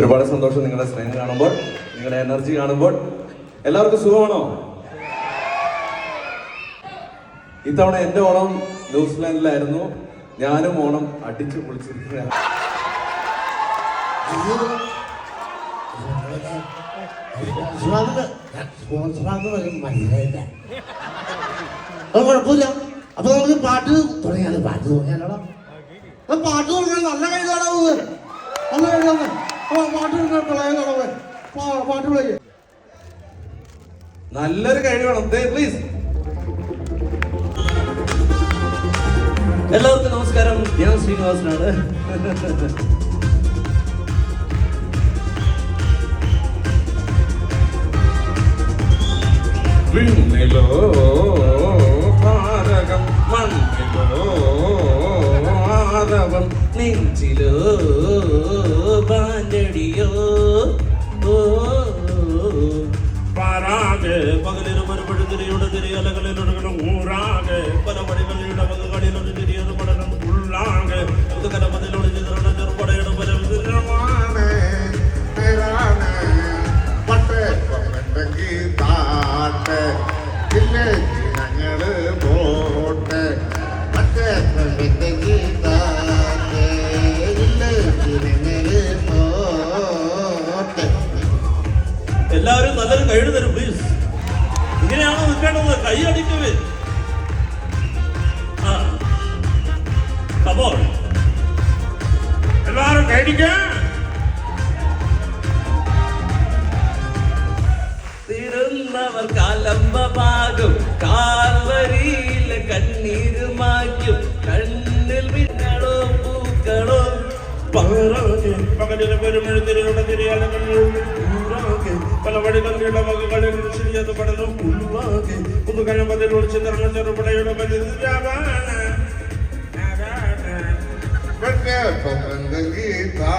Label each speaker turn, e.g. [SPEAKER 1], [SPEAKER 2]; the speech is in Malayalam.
[SPEAKER 1] ഒരുപാട് സന്തോഷം നിങ്ങളുടെ സ്നേഹം കാണുമ്പോൾ, നിങ്ങളുടെ എനർജി കാണുമ്പോൾ. എല്ലാവർക്കും സുഖമാണോ? ഇത്തവണ എന്റെ ഓണം ന്യൂസിലാൻഡിലായിരുന്നു. ഞാനും ഓണം അടിച്ചു പൊളിച്ചിരിക്കുകയാണ്.
[SPEAKER 2] കുഴപ്പമില്ല. അപ്പൊ നമുക്ക് പാട്ട് തുടങ്ങിയാലോ? പാട്ട് തുടങ്ങിയാലോടാ. പാട്ട് തുടങ്ങാൻ നല്ല കഴിവാണോ? നല്ല കഴിവാണ്. പാട്ട് തുടങ്ങാൻ പാട്ട് വിളിക്കുക.
[SPEAKER 1] നല്ലൊരു കഴിവാണ്. പ്ലീസ്.
[SPEAKER 3] എല്ലാവർക്കും നമസ്കാരം. ഞാൻ ശ്രീനിവാസനാണ്.
[SPEAKER 1] വിണ്ണിലോ താരകം, മണ്ണിലോ ആരവം,
[SPEAKER 3] നെഞ്ചിലോ ബാൻഡടിയോ
[SPEAKER 4] പാരാകെ പകലിലും ഒരു പഴുതിരിയുടെ തിരിയലകളിലൊടുക്കണം ഊരാകെ പല വഴികളിയുടെ വകകളിലൊരു തിരിയത് പടരം ഉള്ളാകെ പുതുകലമതിലൊരു ചിത്രണ ചെറുപടയുടെ പരമാണ്
[SPEAKER 2] ഞങ്ങള് പോട്ടെ
[SPEAKER 4] എല്ലാവരും നല്ലൊരു കൈയ്യടി തരും പ്ലീസ്. ഇങ്ങനെയാണോ നിൽക്കേണ്ടത്? കൈ അടിക്കവേ. കമോൺ എല്ലാവരും കൈയടിക്കാൻ.
[SPEAKER 3] തിരുന്നവർ കാലമ്പമാകും, കാൽവരിയിലെ കണ്ണീര് മാറ്റും, കണ്ണിൽ മിന്നളോ പൂക്കളോ
[SPEAKER 4] പാരാകെ പകലിലെ പെരുമെഴുതിരിയുടെ തിരിയലകളിൽ ഊരാകെ പല വഴികളിയുടെ വകകളിൽ ശരിയത് പടരും ഉള്ളാകെ പുതുകലമതിലൊരു ചിത്രണ ചെറുപടയുടെ
[SPEAKER 2] ഗീതാ